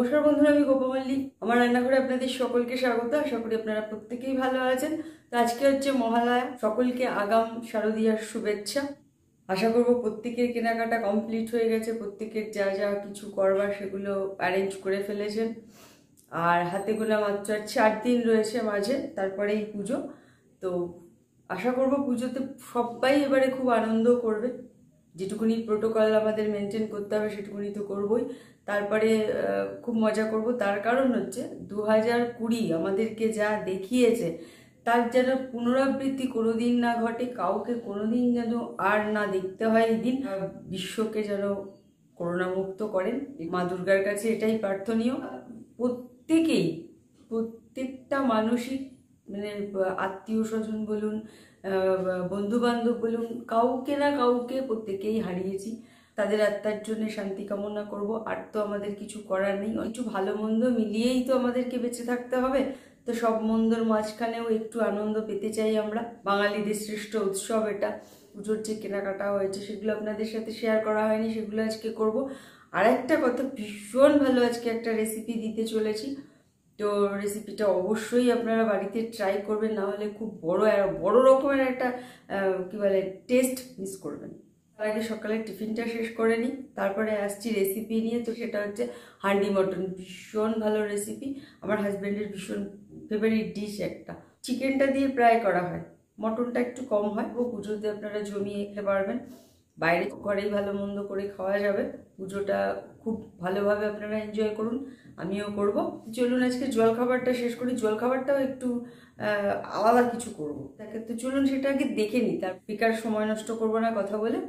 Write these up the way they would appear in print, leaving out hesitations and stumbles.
নমস্কার বন্ধুরা, আমি গোপামল্লী। আমার রান্নাঘরে আপনাদের সকলকে স্বাগত। আশা করি আপনারা প্রত্যেকেই ভালো আছেন। তো আজকে হচ্ছে মহালয়া, সকলকে আগাম শারদীয়ার শুভেচ্ছা। আশা করব প্রত্যেকের কেনাকাটা কমপ্লিট হয়ে গেছে, প্রত্যেকের যা যা কিছু করবার সেগুলো অ্যারেঞ্জ করে ফেলেছেন। আর হাতে গোনা মাত্র 4 দিন রয়েছে মাঝে, তারপরে এই পুজো। তো আশা করব পুজোতে সবাই এবারে খুব আনন্দ করবে। যেটুকুনি প্রোটোকল আমাদের মেনটেন করতে হবে সেটুকুনি তো করবই। তারপরে খুব মজা করব। তার কারণ হচ্ছে 2020 আমাদেরকে যা দেখিয়েছে তার যেন পুনরাবৃত্তি কোনোদিন না ঘটে, কাউকে কোনোদিন যেন আর না দেখতে হয়। এই দিন বিশ্বকে যেন করোনা মুক্ত করেন, মা দুর্গার কাছে এটাই প্রার্থনীয়। প্রত্যেকটা মানুষই মানে আত্মীয় স্বজন বলুন, বন্ধু বান্ধব বলুন, কাউকে না কাউকে প্রত্যেকেই হারিয়েছি। তাদের আত্মার জন্য শান্তি কামনা করব। আর তো আমাদের কিছু করার নেই, একটু ভালো মন্দ মিলিয়েই তো আমাদেরকে বেঁচে থাকতে হবে। তো সব মন্দর মাঝখানেও একটু আনন্দ পেতে চাই আমরা। বাঙালিদের শ্রেষ্ঠ উৎসব এটা। পুজোর যে কেনাকাটা হয়েছে সেগুলো আপনাদের সাথে শেয়ার করা হয়নি, সেগুলো আজকে করব। আর একটা কথা, ভীষণ ভালো আজকে একটা রেসিপি দিতে চলেছি। তো রেসিপিটা অবশ্যই আপনারা বাড়িতে ট্রাই করবেন, না হলে খুব বড় রকমের একটা কি বলে টেস্ট মিস করবেন। তার আগে সকালে টিফিনটা শেষ করে নিই, তারপরে আসছি রেসিপি নিয়ে। তো সেটা হচ্ছে হান্ডি মটন। ভীষণ ভালো রেসিপি, আমার হাজব্যান্ডের ভীষণ ফেভারিট ডিশ একটা। চিকেনটা দিয়ে প্রায় করা হয়, মটনটা একটু কম হয়। ও পুজোতে আপনারা জমিয়ে খেতে পারবেন, বাইরে ঘরেই ভালো মন্দ করে খাওয়া যাবে। পুজোটা খুব ভালোভাবে আপনারা এনজয় করুন, আমিও করব। চলুন আজকে জলখাবারটা শেষ করি। জলখাবারটাও একটু আলাদা কিছু করব, তাকে তো চলুন সেটা আগে দেখে নিই, তার বেকার সময় নষ্ট করব না কথা বলে।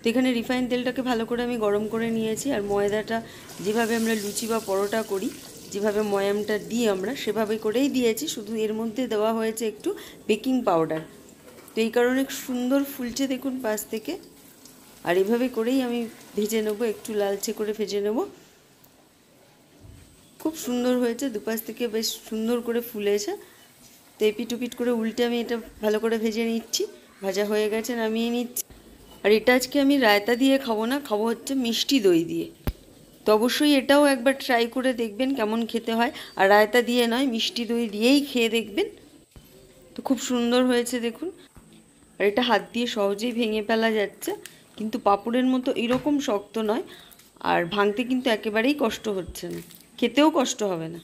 তো এখানে রিফাইন তেলটাকে ভালো করে আমি গরম করে নিয়েছি। আর ময়দাটা যেভাবে আমরা লুচি বা পরোটা করি, যেভাবে ময়ামটা দিই আমরা সেভাবে করেই দিয়েছি, শুধু এর মধ্যে দেওয়া হয়েছে একটু বেকিং পাউডার। তো এই কারণে সুন্দর ফুলছে দেখুন পাশ থেকে। আর এভাবে করেই আমি ভেজে নেবো, একটু লালচে করে ভেজে নেব। খুব সুন্দর হয়েছে, দুপাশ থেকে বেশ সুন্দর করে ফুলেছে। তো এপিট উপিট করে উল্টে আমি এটা ভালো করে ভেজে নিচ্ছি। ভাজা হয়ে গেছে, নামিয়ে নিচ্ছি। আর এটা আজকে আমি রায়তা দিয়ে খাবো না, খাবো হচ্ছে মিষ্টি দই দিয়ে। তো অবশ্যই এটাও একবার ট্রাই করে দেখবেন কেমন খেতে হয়। আর রায়তা দিয়ে নয়, মিষ্টি দই দিয়েই খেয়ে দেখবেন। তো খুব সুন্দর হয়েছে দেখুন। আর এটা হাত দিয়ে সহজেই ভেঙে ফেলা যাচ্ছে, কিন্তু পাঁপড়ের মতো এরকম শক্ত নয়। আর ভাঙতে কিন্তু একেবারেই কষ্ট হচ্ছে না, খেতেও কষ্ট হবে না।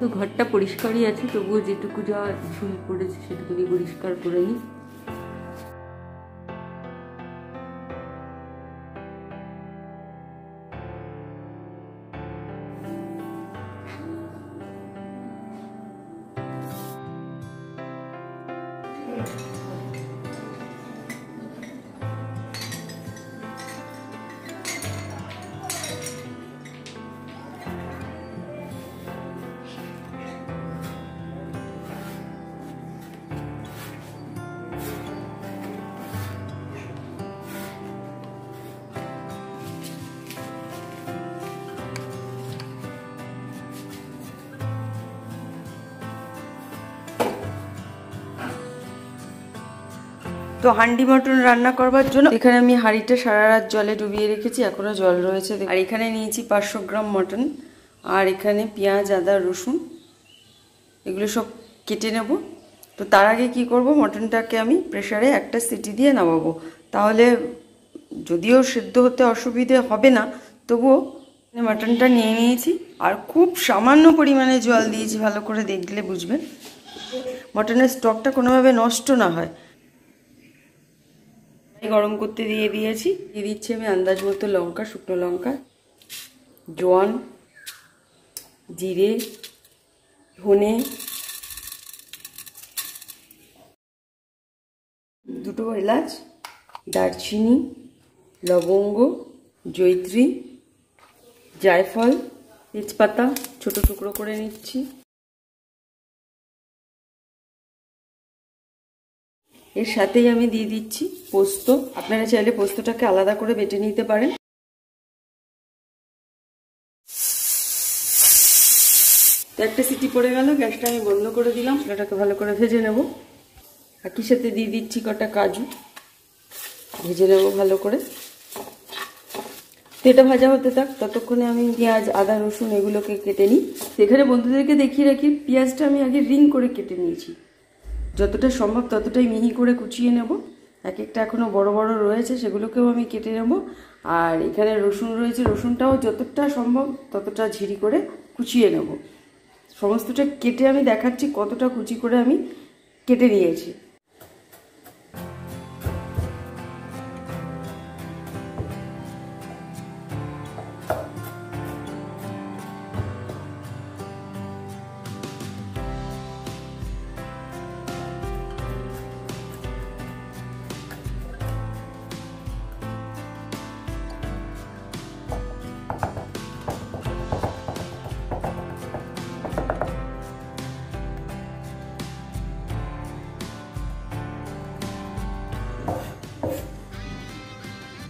তো ঘরটা পরিষ্কারই আছে, তবুও যেটুকু যা ঝুল পড়েছে সেটুকুনি পরিষ্কার করে নিই। তো হান্ডি মটন রান্না করবার জন্য এখানে আমি হাঁড়িটা সারা রাত জলে ডুবিয়ে রেখেছি, এখনো জল রয়েছে। আর এখানে নিয়েছি 500 গ্রাম মটন। আর এখানে পেঁয়াজ, আদা, রসুন এগুলো সব কেটে নেব। তো তার আগে কি করব, মটনটাকে আমি প্রেসারে একটা সিটি দিয়ে নামাবো। তাহলে যদিও সেদ্ধ হতে অসুবিধে হবে না, তবুও মটনটা নিয়ে নিয়েছি। আর খুব সামান্য পরিমাণে জল দিয়েছি, ভালো করে দেখলে বুঝবেন, মটনের স্টকটা কোনোভাবে নষ্ট না হয়। গরম করতে দিয়ে দিয়েছি। দিয়ে দিচ্ছি আমি আন্দাজ মতো লঙ্কা, শুকনো লঙ্কা, জোয়ান, জিরে, ধনে, 2টো এলাচ, দারচিনি, লবঙ্গ, জয়িত্রী, জায়ফল, তেজপাতা ছোট টুকরো করে নিচ্ছি। এর সাথেই আমি দিয়ে দিচ্ছি পোস্ত। আপনারা চাইলে পোস্তটাকে আলাদা করে বেটে নিতে পারেন। তো একটা সিটি পড়ে গেল, গ্যাসটা আমি বন্ধ করে দিলাম। এটাকে ভালো করে ভেজে নেব। একই সাথে দিয়ে দিচ্ছি কটা কাজু, ভেজে নেবো ভালো করে। তো এটা ভাজা হতে থাক, ততক্ষণে আমি পেঁয়াজ, আদা, রসুন এগুলোকে কেটে নিই। এখানে বন্ধুদেরকে দেখিয়ে রাখি, পেঁয়াজটা আমি আগে রিং করে কেটে নিয়েছি, যতটা সম্ভব ততটাই মিহি করে কুচিয়ে নেব। এক একটা এখনও বড় বড় রয়েছে, সেগুলোকেও আমি কেটে নেব। আর এখানে রসুন রয়েছে, রসুনটাও যতটা সম্ভব ততটা ঝিরি করে কুচিয়ে নেব। সমস্তটা কেটে আমি দেখাচ্ছি কতটা কুচি করে আমি কেটে নিয়েছি।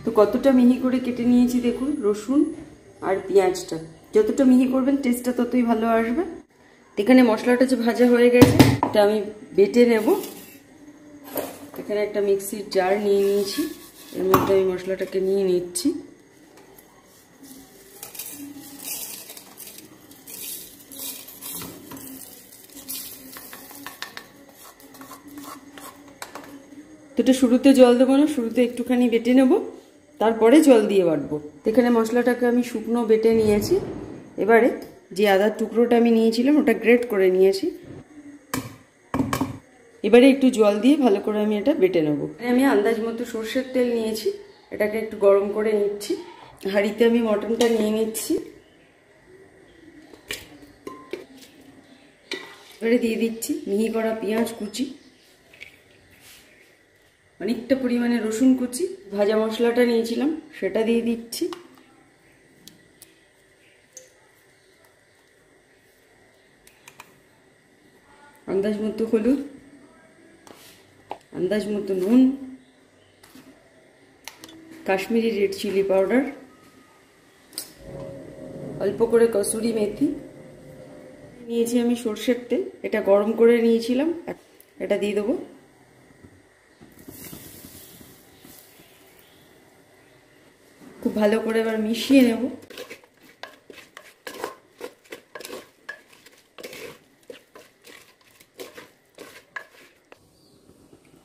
তো কতটা মিহি করে কেটে নিয়েছি দেখুন, রসুন আর পেঁয়াজটা যতটা মিহি করবেন টেস্টটা ততই ভালো আসবে। এখানে মশলাটা যে ভাজা হয়ে গেছে, এটা আমি বেটে নেব। এখানে একটা মিক্সির জার নিয়ে নিয়েছি, এর মধ্যে আমি মশলাটাকে নিয়ে নিচ্ছি। তো এটা শুরুতে জল দেবো না, শুরুতে একটুখানি বেটে নেব, তারপরে জল দিয়ে বাটবো। এখানে মশলাটাকে আমি শুকনো বেটে নিয়েছি। এবারে যে আদার টুকরোটা আমি নিয়েছিলাম ওটা গ্রেট করে নিয়েছি। এবারে একটু জল দিয়ে ভালো করে আমি এটা বেটে নেব। আমি আন্দাজ মতো সর্ষের তেল নিয়েছি, এটাকে একটু গরম করে নিচ্ছি। হাঁড়িতে আমি মটনটা নিয়ে নিচ্ছি। এবারে দিয়ে দিচ্ছি মিহি করা পেঁয়াজ কুচি, অনেকটা পরিমাণে রসুন কুচি, ভাজা মশলাটা নিয়েছিলাম সেটা দিয়ে দিচ্ছি। আন্দাজ মতো হলুদ, আন্দাজ মতো নুন, কাশ্মীরি রেড চিলি পাউডার, অল্প করে কসুরি মেথি নিয়েছি। আমি সর্ষের তেল, এটা গরম করে নিয়েছিলাম, এটা দিয়ে দেবো। খুব ভালো করে এবার মিশিয়ে নেব।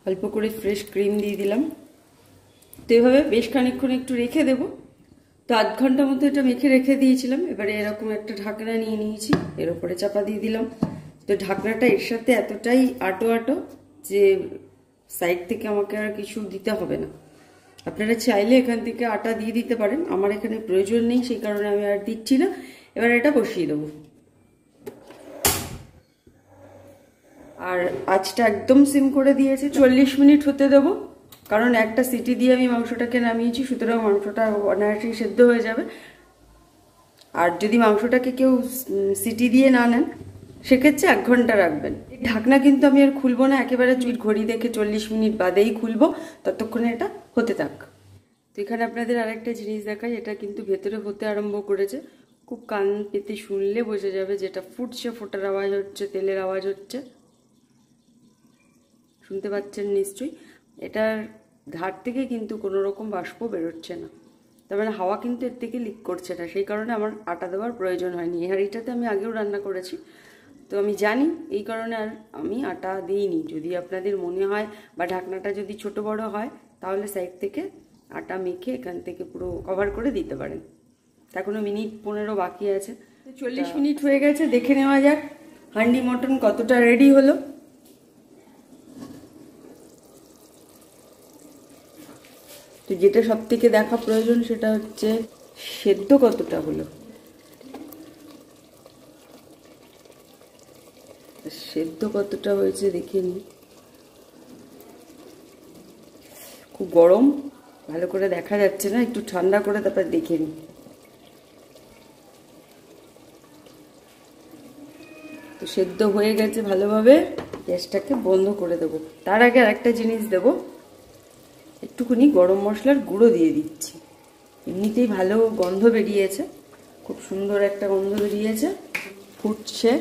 অল্প করে ফ্রেশ ক্রিম দিয়ে দিলাম। তো এভাবে বেশ খানিকক্ষণ একটু রেখে দেব। তো আধ ঘন্টা মতো এটা মেখে রেখে দিয়েছিলাম। এবারে এরকম একটা ঢাকনা নিয়ে নিয়েছি, এর উপরে চাপা দিয়ে দিলাম। তো ঢাকনাটা এর সাথে এতটাই আটো আটো যে সাইড থেকে আমাকে আর কিছু দিতে হবে না। আপনারা চাইলে এখান থেকে আটা দিয়ে দিতে পারেন, আমার এখানে প্রয়োজন নেই, সেই কারণে আমি আর দিচ্ছি না। এবার এটা বসিয়ে দেবো। আর আঁচটা একদম সিম করে দিয়েছি, 40 মিনিট হতে দেবো। কারণ একটা সিটি দিয়ে আমি মাংসটাকে নামিয়েছি, সুতরাং মাংসটা অনায়াসেই সেদ্ধ হয়ে যাবে। আর যদি মাংসটাকে কেউ সিটি দিয়ে না নেন, সেক্ষেত্রে 1 ঘন্টা রাখবেন। ঢাকনা কিন্তু আমি আর খুলবো না, একেবারে ঘড়ি দেখে 40 মিনিট বাদেই খুলবো। ততক্ষণে এটা হতে থাক। তো এখানে আপনাদের আরেকটা জিনিস দেখাই, এটা কিন্তু ভেতরে হতে আরম্ভ করেছে। খুব কান পেতে শুনলে বোঝা যাবে যেটা ফুটছে, ফোটার আওয়াজ হচ্ছে, তেলের আওয়াজ হচ্ছে, শুনতে পাচ্ছেন নিশ্চয়ই। এটার ধার থেকে কিন্তু কোনো রকম বাষ্প বেরোচ্ছে না, তার মানে হাওয়া কিন্তু এর থেকে লিক করছে না। সেই কারণে আমার আটা দেওয়ার প্রয়োজন হয়নি। এই হাঁড়িটাতে আমি আগেও রান্না করেছি, তো আমি জানি, এই কারণে আর আমি আটা দিইনি। যদি আপনাদের মনে হয় বা ঢাকনাটা যদি ছোট বড় হয়, তাহলে সাইড থেকে আটা মেখে এখান থেকে পুরো কভার করে দিতে পারেন। এখনো মিনিট 15 বাকি আছে। 40 মিনিট হয়ে গেছে, দেখে নেওয়া যাক হান্ডি মটন কতটা রেডি হলো। তো যেটা সব থেকে দেখা প্রয়োজন সেটা হচ্ছে সেদ্ধ কতটা হলো। সেদ্ধ কতটা হয়েছে দেখে নিই। খুব গরম, ভালো করে দেখা যাচ্ছে না, একটু ঠান্ডা করে তারপর দেখে নিই। তো সেদ্ধ হয়ে গেছে ভালোভাবে, গ্যাসটাকে বন্ধ করে দেবো। তার আগে আরেকটা জিনিস দেবো, একটুখানি গরম মশলার গুঁড়ো দিয়ে দিচ্ছি। এমনিতেই ভালো গন্ধ বেরিয়েছে, খুব সুন্দর একটা গন্ধ বেরিয়েছে। ফুটছে,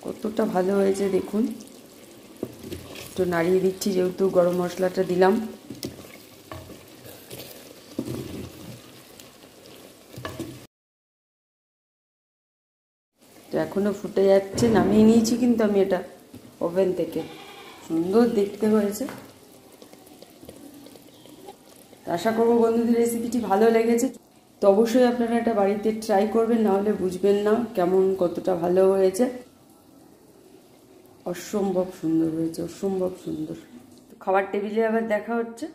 কতটা ভালো হয়েছে দেখুন। একটু নাড়িয়ে দিচ্ছি যেহেতু গরম মশলাটা দিলাম। তো এখনো ফুটে যাচ্ছে, নামিয়ে নিয়েছি কিন্তু আমি এটা ওভেন থেকে। সুন্দর দেখতে হয়েছে। আশা করবো বন্ধুদের রেসিপিটি ভালো লেগেছে। তো অবশ্যই আপনারা এটা বাড়িতে ট্রাই করবেন, নাহলে বুঝবেন না কেমন কতটা ভালো হয়েছে। অসম্ভব সুন্দর হয়েছে, অসম্ভব সুন্দর। তো খাবার টেবিলে আবার দেখা হচ্ছে।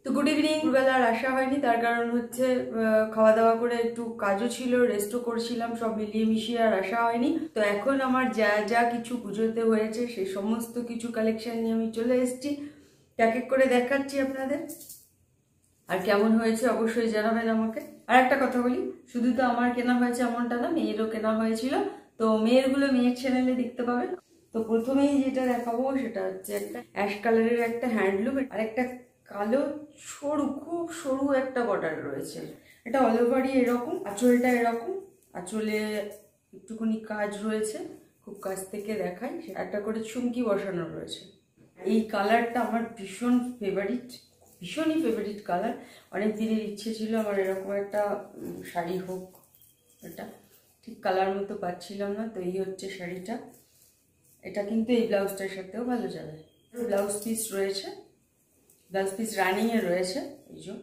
তো গুড ইভিনিং। দুপুরবেলা আর আসা হয়নি, তার কারণ হচ্ছে খাওয়া দাওয়া করে একটু কাজও ছিল, রেস্টও করছিলাম, সব মিলিয়ে মিশিয়ে আর আসা হয়নি। তো এখন আমার যা যা কিছু পুজোতে হয়েছে সেই সমস্ত কিছু কালেকশন নিয়ে আমি চলে এসেছি, এক এক করে দেখাচ্ছি আপনাদের। আর কেমন হয়েছে অবশ্যই জানাবেন আমাকে। আর একটা কথা বলি, শুধু তো আমার কেনা হয়েছে এমনটা না, মেয়েরও কেনা হয়েছিল। তো মেয়েরগুলো মেয়ের চ্যানেলে দেখতে পাবেন। তো প্রথমেই যেটা দেখাবো সেটা হচ্ছে একটা অ্যাশ কালারের একটা হ্যান্ডলুম, আর একটা কালো সরু, খুব সরু একটা বর্ডার রয়েছে। এটা অল ওভারই এরকম, আঁচলটা এরকম, আঁচলে একটুখানি কাজ রয়েছে, খুব কাছ থেকে দেখাই। একটা করে চুমকি বসানো রয়েছে। এই কালারটা আমার ভীষণ ফেভারিট, ভীষণই ফেভারিট কালার। অনেক দিনের ইচ্ছে ছিল আমার এরকম একটা শাড়ি হোক, এটা ঠিক কালার মতো পাচ্ছিলাম না। তো এই হচ্ছে শাড়িটা। এটা কিন্তু এই ব্লাউজটার সাথেও ভালো যাবে। ব্লাউজ পিস রয়েছে, ব্লাউজ পিস রানিংয়ে রয়েছে, এই যে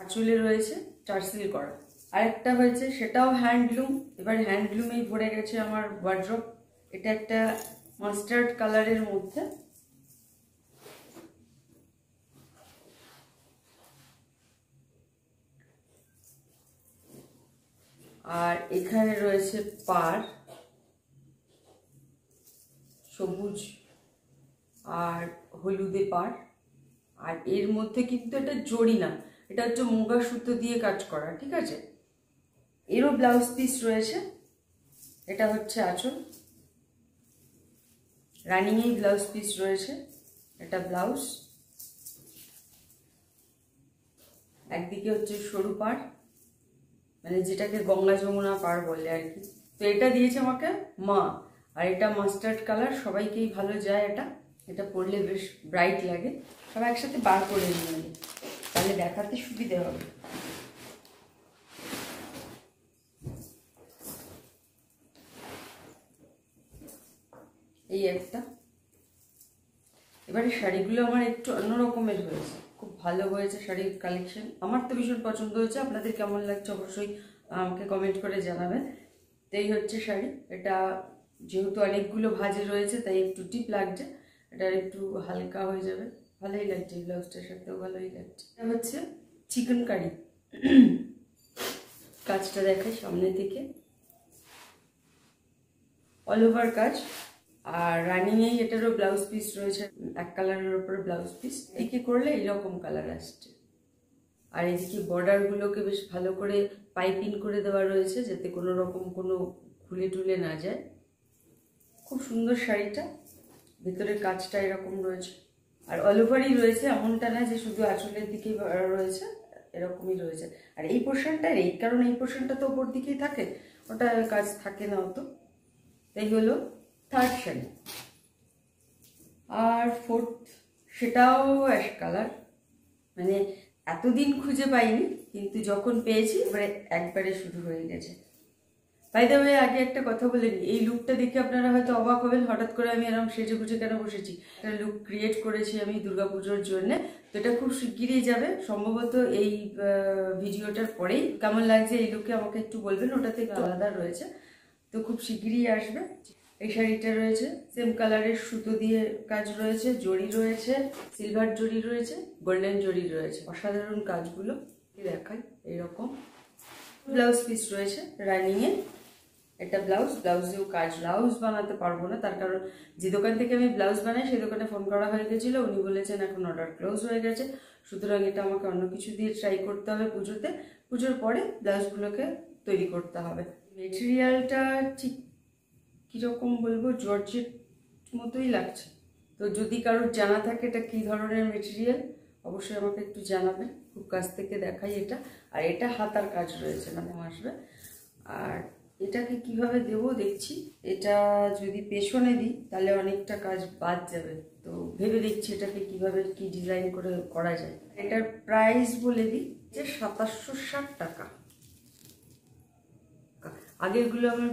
আঁচলে রয়েছে টার্সেল করা। আরেকটা হয়েছে সেটাও হ্যান্ডলুম। এবার হ্যান্ডলুমেই ভরে গেছে আমার ওয়ার্ড্রপ। এটা একটা মাস্টার্ড কালারের মধ্যে, আর এখানে রয়েছে পাড় সবুজ আর হলুদে পাড়। আর এর মধ্যে কিন্তু এটা জড়ি না, এটা হচ্ছে মুগা সুতো দিয়ে কাজ করা, ঠিক আছে। এরও ব্লাউজ পিস রয়েছে, এটা হচ্ছে আঁচল, রানিংয়েই ব্লাউজ পিস রয়েছে, এটা ব্লাউজ। একদিকে হচ্ছে সরু পাড়, মানে যেটাকে গঙ্গা যমুনা পাড় বলে আর কি। তো এটা দিয়েছে আমাকে মা, আর এটা মাস্টার্ড কালার, সবাইকেই ভালো যায় এটা। এটা পরলে বেশ ব্রাইট লাগে। সব একসাথে বার করে নিয়ে, তাহলে দেখাতে সুবিধে হবে। এই একটা। এবারে শাড়িগুলো আমার একটু অন্যরকমের হয়েছে, খুব ভালো হয়েছে শাড়ির কালেকশন। আমার তো ভীষণ পছন্দ হয়েছে, আপনাদের কেমন লাগছে অবশ্যই আমাকে কমেন্ট করে জানাবেন। তো এই হচ্ছে শাড়ি। এটা যেহেতু অনেকগুলো ভাঁজে রয়েছে তাই একটু টিপ লাগছে, এটা একটু হালকা হয়ে যাবে, ভালোই লাগছে, ব্লাউজটার সাথেও ভালোই লাগছে। এটা হচ্ছে চিকেন কারি। কাজটা দেখাই সামনে থেকে, অল ওভার কাজ। আর রানিংয়েই এটারও ব্লাউজ পিস রয়েছে, এক কালারের উপরে ব্লাউজ পিস। একে করলে এইরকম কালার আসছে। আর এদিকে বর্ডারগুলোকে বেশ ভালো করে পাইপিং করে দেওয়া রয়েছে, যাতে কোনো রকম কোনো খুলে টুলে না যায়। খুব সুন্দর শাড়িটা, ভেতরের কাজটা এরকম রয়েছে। আর অল ওভারই রয়েছে, এমনটা না যে শুধু আঁচলের দিকেই রয়েছে, এরকমই রয়েছে। আর এই পোর্শনটা, এই কারণ এই পোর্শনটা তো ওপর দিকেই থাকে, ওটা কাজ থাকে না অত। তাই হলো থার্ড শাড়ি। আর ফোর্থ, সেটাও অ্যাশ কালার। মানে এতদিন খুঁজে পাইনি, কিন্তু যখন পেয়েছি এবারে একবারে শুরু হয়ে গেছে। বাই দ্য ওয়ে, আগে একটা কথা বলে নিই, এই লুকটা দেখে আপনারা হয়তো অবাক হবেন, হঠাৎ করে আমি এরকম সেজে গুজে কেন বসেছি। একটা লুক ক্রিয়েট করেছি আমি দুর্গাপুজোর জন্য। তো এটা খুব শিগগিরই যাবে, সম্ভবত এই ভিডিওটার পরেই। কেমন লাগছে এই লুকে আমাকে একটু বলবেন, ওটাতে একটু আলাদা রয়েছে, তো খুব শিগগিরই আসবে। এই শাড়িটা রয়েছে সেম কালারের সুতো দিয়ে কাজ রয়েছে, জড়ি রয়েছে, সিলভার জড়ি রয়েছে, গোল্ডেন জড়ি রয়েছে, অসাধারণ কাজগুলো দেখাই। এইরকম ব্লাউজ পিস রয়েছে রানিংয়ে, একটা ব্লাউজেও কাজ। ব্লাউজ বানাতে পারবো না, তার কারণ যে দোকান থেকে আমি ব্লাউজ বানাই সেই দোকানে ফোন করা হয়ে গেছিল, উনি বলেছেন এখন অর্ডার ক্লোজ হয়ে গেছে, সুতরাং এটা আমাকে অন্য কিছু দিয়ে ট্রাই করতে হবে পুজোতে। পুজোর পরে ব্লাউজগুলোকে তৈরি করতে হবে। মেটেরিয়ালটা ঠিক কীরকম বলবো, জর্জেট মতোই লাগছে। তো যদি কারোর জানা থাকে এটা কী ধরনের মেটেরিয়াল অবশ্যই আমাকে একটু জানাবেন, খুব কাছ থেকে দেখাই এটা। আর এটা হাতার কাজ রয়েছে, মানে আসবে। আর এটাকে কিভাবে দেব দেখছি, এটা যদি পেছনে দিই তাহলে অনেকটা কাজ বাদ যাবে, তো ভেবে দেখছি এটাকে কিভাবে কি ডিজাইন করে করা যায়। এটার প্রাইস বলে দিই যে 2760 টাকা। আগে এগুলো আমার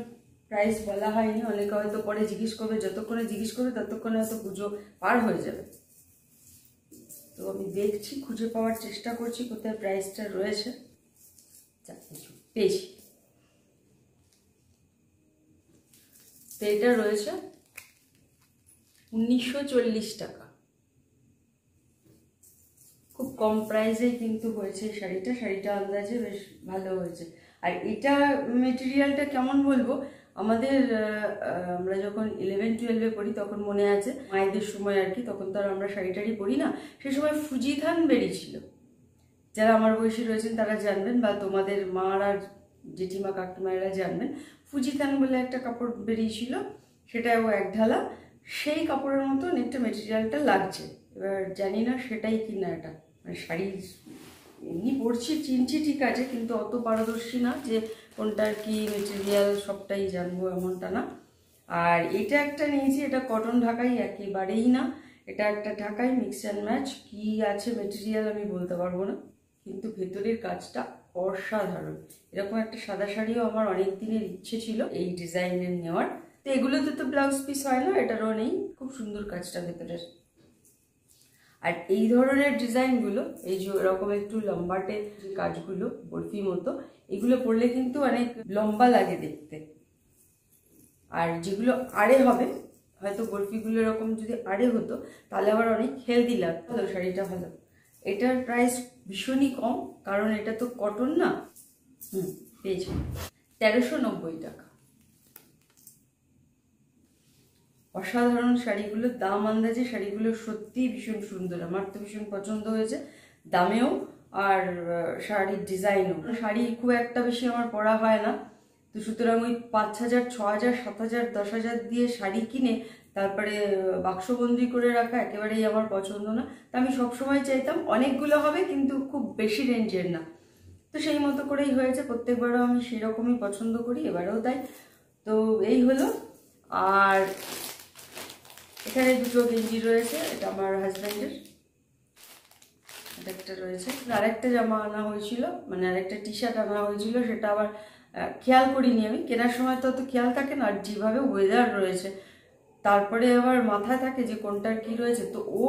প্রাইস বলা হয়নি, অনেকে হয়তো পরে জিজ্ঞেস করবে, যতক্ষণে জিজ্ঞেস করবে ততক্ষণে হয়তো পুজো পার হয়ে যাবে। তো আমি দেখছি, খুঁজে পাওয়ার চেষ্টা করছি কোথায় প্রাইসটা রয়েছে। পেয়েছি, তো এটা রয়েছে 1940 টাকা। খুব কম প্রাইসে কিন্তু হয়েছে শাড়িটা আন্দাজে বেশ ভালো হয়েছে। আর এটা মেটেরিয়ালটা কেমন বলবো, আমাদের আমরা যখন 11-12-এ পড়ি তখন মনে আছে মায়েদের সময় আর কি, তখন তো আর আমরা শাড়ি টাড়ি পরি না, সে সময় ফুজিথান বেরিয়েছিল। যারা আমার বয়সী রয়েছেন তারা জানবেন, বা তোমাদের মারা জেঠিমা কাকিমায়েরা জানবেন, ফুজিথান বলে একটা কাপড় বেরিয়েছিল, সেটাও এক ঢালা, সেই কাপড়ের মতো অনেকটা মেটেরিয়ালটা লাগছে। এবার জানি না সেটাই কিনা, এটা মানে শাড়ি এমনি পরছি চিনছি ঠিক আছে, কিন্তু অত পারদর্শী না যে কোনটার কি মেটেরিয়াল সবটাই জানবো এমনটা না। আর এটা একটা নিয়েছি, এটা কটন ঢাকাই একেবারেই না, এটা একটা ঢাকাই মিক্স অ্যান্ড ম্যাচ। কি আছে মেটেরিয়াল আমি বলতে পারবো না, কিন্তু ভেতরের কাজটা অসাধারণ। এরকম একটা সাদা শাড়িও আমার অনেক দিনের ইচ্ছে ছিল এই ডিজাইনের নেওয়ার। তো এগুলোতে তো ব্লাউজ পিস হয় না, এটারও নেই, খুব সুন্দর কাজটা ভেতরের। আর এই ধরনের ডিজাইনগুলো, এই যে এরকম একটু লম্বাটে কাজগুলো বরফি মতো, এগুলো পরলে কিন্তু অনেক লম্বা লাগে দেখতে। আর যেগুলো আড়ে হবে, হয়তো বরফিগুলো এরকম যদি আড়ে হতো তাহলে আবার অনেক হেলদি লাগতো, শাড়িটা ভালো। এটার প্রাইস ভীষণই কম, কারণ এটা তো কটন না। পেয়েছি 1390 টাকা। অসাধারণ শাড়িগুলো, দাম আন্দাজে শাড়িগুলো সত্যিই ভীষণ সুন্দর, আমার তো ভীষণ পছন্দ হয়েছে দামেও আর শাড়ির ডিজাইনও। শাড়ি খুব একটা বেশি আমার পরা হয় না, তো সুতরাং ওই 5000, 6000, 7000, 10,000 দিয়ে শাড়ি কিনে তারপরে বাক্সবন্দি করে রাখা একেবারেই আমার পছন্দ না। তা আমি সবসময় চাইতাম অনেকগুলো হবে কিন্তু খুব বেশি রেঞ্জের না, তো সেই মতো করেই হয়েছে। প্রত্যেকবারও আমি সেরকমই পছন্দ করি, এবারেও তাই। তো এই হলো। আর এখানে দুটো গেঞ্জি রয়েছে, এটা আমার হাজব্যান্ডের, একটা রয়েছে। আরেকটা জামা আনা হয়েছিল, মানে আরেকটা টি শার্ট আনা হয়েছিল, সেটা আবার খেয়াল করিনি আমি, কেনার সময় তো অত খেয়াল থাকে না। আর যেভাবে ওয়েদার রয়েছে তারপরে আবার মাথায় থাকে যে কোনটার কি রয়েছে। তো ও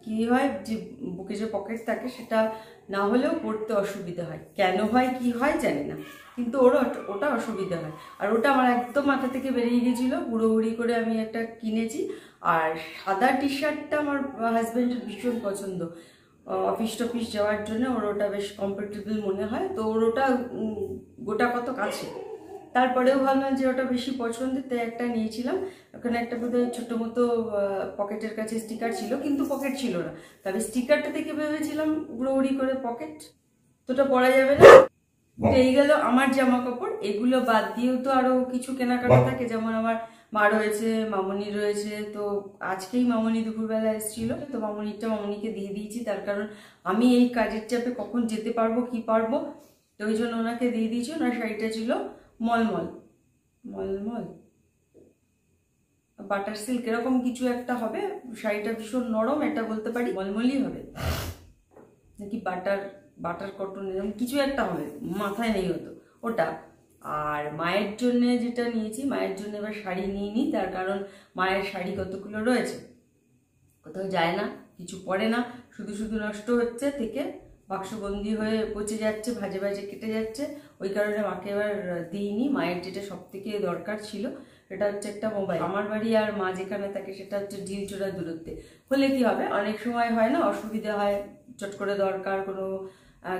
কি হয়, যে বুকে যে পকেট থাকে সেটা না হলেও পড়তে অসুবিধা হয়, কেন হয় কি হয় জানি না, কিন্তু ওটা অসুবিধা হয়। আর ওটা আমার একদম মাথা থেকে বেরিয়ে গেছিলো, হুড়োহুড়ি করে আমি একটা কিনেছি। আর সাদা টি শার্টটা আমার হাজব্যান্ডের ভীষণ পছন্দ, অফিস টফিস যাওয়ার জন্য ওর ওটা বেশ কমফোর্টেবল মনে হয়, তো ওর ওটা গোটা কত কাছে। তারপরেও ভাবলাম যে ওটা বেশি পছন্দের, তাই একটা নিয়েছিলাম। ওখানে একটা বোধহয় ছোটো মতো পকেটের কাছে স্টিকার ছিল, কিন্তু পকেট ছিল না। তবে স্টিকারটা থেকে ভেবেছিলাম উড়ি করে পকেট, তো ওটা পরা যাবে না। এই গেল আমার জামা কাপড়। এগুলো বাদ দিয়েও তো আরো কিছু কেনাকাটা থাকে, যেমন আমার মা রয়েছে, মামনি রয়েছে। তো আজকেই মামনি দুপুরবেলা এসেছিল, তো মামনিটা মামনিকে দিয়ে দিয়েছি, তার কারণ আমি এই কাজের চাপে কখন যেতে পারবো কি পারবো, তো ওই জন্য ওনাকে দিয়ে দিয়েছি। ওনার শাড়িটা ছিল মলমল বাটার সিল্ক এরকম কিছু একটা হবে, শাড়িটা ভীষণ নরম, এটা বলতে পারি মলমলই হবে নাকি বাটার কটন এরকম কিছু একটা হবে, মাথায় নেই হতো ওটা। আর মায়ের জন্য যেটা নিয়েছি, মায়ের জন্য এবার শাড়ি নিয়ে নিই, তার কারণ মায়ের শাড়ি কতগুলো রয়েছে, কোথাও যায় না, কিছু পরে না, শুধু শুধু নষ্ট হচ্ছে, থেকে বাক্সবন্দি হয়ে পচে যাচ্ছে, ভাজে ভাজে কেটে যাচ্ছে। ওই কারণে মাকে এবার দিইনি। মায়ের যেটা সব থেকে দরকার ছিল সেটা হচ্ছে একটা মোবাইল। আমার বাড়ি আর মা যেখানে থাকে সেটা হচ্ছে ঢিলচোড়া দূরত্বে, হলে কি হবে, অনেক সময় হয় না অসুবিধা হয়, চট করে দরকার কোনো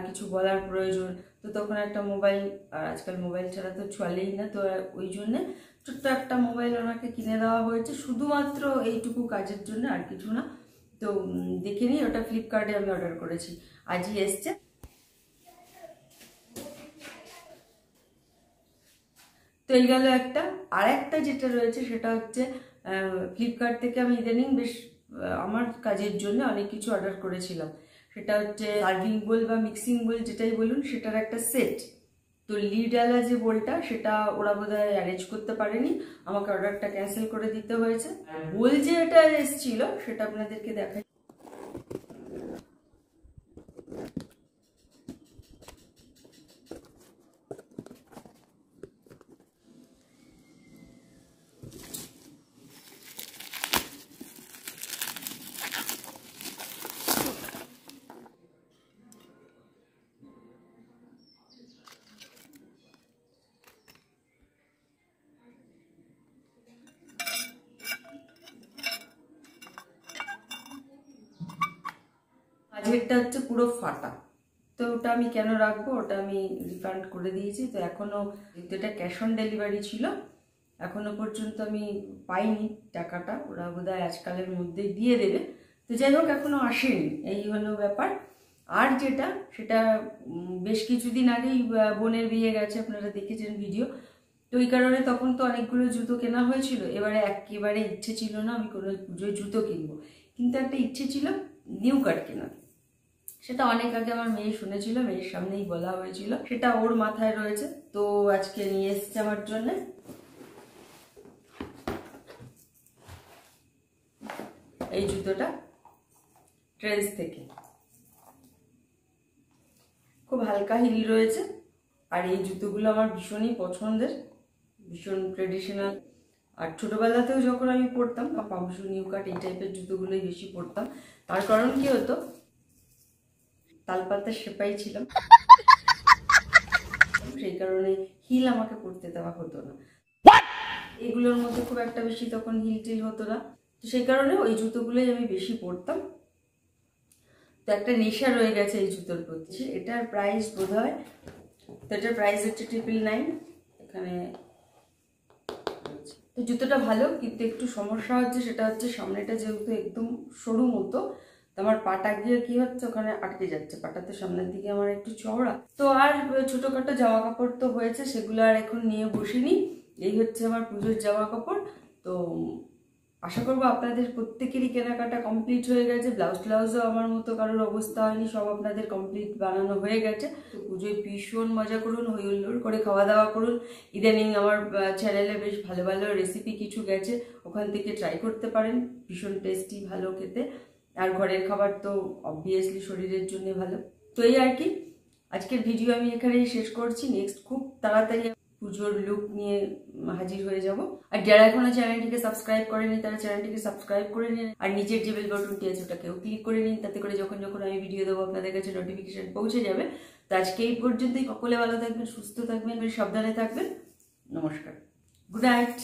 কিছু বলার প্রয়োজন, তো তখন একটা মোবাইল, আর আজকাল মোবাইল ছাড়া তো চলেই না, তো ওই জন্যে ছোট্ট একটা মোবাইল ওনাকে কিনে দেওয়া হয়েছে শুধুমাত্র এইটুকু কাজের জন্য, আর কিছু না। তো দেখে নিই, ওটা ফ্লিপকার্টে আমি অর্ডার করেছি, আজই এসছে। তো এই গেল একটা। আর একটা যেটা রয়েছে সেটা হচ্ছে ফ্লিপকার্ট থেকে আমি ইদানিং বেশ আমার কাজের জন্য অনেক কিছু অর্ডার করেছিলাম। সেটা হচ্ছে সার্ভিং বোল বা মিক্সিং বোল যেটাই বলুন, সেটার একটা সেট। তো লিডওয়ালা যে বোলটা সেটা ওরা বোধহয় অ্যারেঞ্জ করতে পারেনি, আমাকে অর্ডারটা ক্যান্সেল করে দিতে হয়েছে। বোল যে এটা এসেছিল সেটা আপনাদেরকে দেখাই। মাঝেরটা হচ্ছে পুরো ফাটা, তো ওটা আমি কেন রাখবো, ওটা আমি রিফান্ড করে দিয়েছি। তো এখনো, এটা ক্যাশ অন ডেলিভারি ছিল, এখনো পর্যন্ত আমি পাইনি টাকাটা, ওরা বোধহয় আজকালের মধ্যেই দিয়ে দেবে। তো যাই হোক, এখনো আসেনি, এই হলো ব্যাপার। আর যেটা, সেটা বেশ কিছুদিন আগেই বোনের বিয়ে গেছে, আপনারা দেখেছেন ভিডিও। তো ওই কারণে তখন তো অনেকগুলো জুতো কেনা হয়েছিল। এবারে একেবারে ইচ্ছে ছিল না আমি কোনো পুজোয় জুতো কিনবো, কিন্তু একটা ইচ্ছে ছিল নিউ কাট কেনার। সেটা অনেক আগে আমার মেয়ে শুনেছিল, মেয়ের সামনেই বলা হয়েছিল, সেটা ওর মাথায় রয়েছে। তো আজকে নিয়ে এসছে আমার জন্য এই জুতোটা ট্রেন্ডস থেকে। খুব হালকা হিল রয়েছে, আর এই জুতোগুলো আমার ভীষণই পছন্দের, ভীষণ ট্রেডিশনাল। আর ছোটবেলাতেও যখন আমি পরতাম, পামশু, নিউ কাট এই টাইপের জুতোগুলোই বেশি পরতাম। তার কারণ কি হতো, তালপাতার সেপাই ছিলাম, সেই কারণে হিল আমাকে পরতে দেওয়া হতো না। এগুলোর মধ্যে খুব একটা বেশি তখন হিল টিল হতো না, তো সেই কারণে ওই জুতোগুলোই আমি বেশি পরতাম। তো একটা নেশা রয়ে গেছে এই জুতোর প্রতি। এটার প্রাইস বোধহয়, তো এটার প্রাইস হচ্ছে 999 এখানে। তো জুতোটা ভালো, কিন্তু একটু সমস্যা হচ্ছে, সেটা হচ্ছে সামনেটা যেহেতু একদম সরু মতো, তো আমার পাটা গিয়ে কি হচ্ছে, ওখানে আটকে যাচ্ছে। পাটা তো সামনের দিকে আমার একটু চওড়া। তো আর ছোটখাটো জামা কাপড় তো হয়েছে, সেগুলো আর এখন নিয়ে বসিনি। এই হচ্ছে আমার পুজোর জামা কাপড়। তো আশা করবো আপনাদের প্রত্যেকেরই কেনাকাটা কমপ্লিট হয়ে গেছে। ব্লাউজও আমার মতো কারোর অবস্থা হয়নি, সব আপনাদের কমপ্লিট বানানো হয়ে গেছে। তো পুজোয় ভীষণ মজা করুন, হই হুল্লোড় করে খাওয়া দাওয়া করুন। ইদানিং আমার চ্যানেলে বেশ ভালো ভালো রেসিপি কিছু গেছে, ওখান থেকে ট্রাই করতে পারেন, ভীষণ টেস্টি, ভালো খেতে। আর ঘরের খাবার তো অবভিয়াসলি শরীরের জন্য ভালো। তো এই আর কি, আজকের ভিডিও আমি এখানেই শেষ করছি। নেক্সট খুব তাড়াতাড়ি পুজোর লুক নিয়ে হাজির হয়ে যাব। আর যারা এখনো চ্যানেলটিকে সাবস্ক্রাইব করেনি, তারা চ্যানেলটিকে সাবস্ক্রাইব করে নিন, আর নিচের যে বেল বাটনটি আছে ওটাকেও ক্লিক করে নিন, তাতে করে যখন যখন আমি ভিডিও দেবো আপনাদের কাছে নোটিফিকেশন পৌঁছে যাবে। তো আজকে এই পর্যন্তই। সকলে ভালো থাকবেন, সুস্থ থাকবেন, সাবধানে থাকবেন। নমস্কার, গুড নাইট।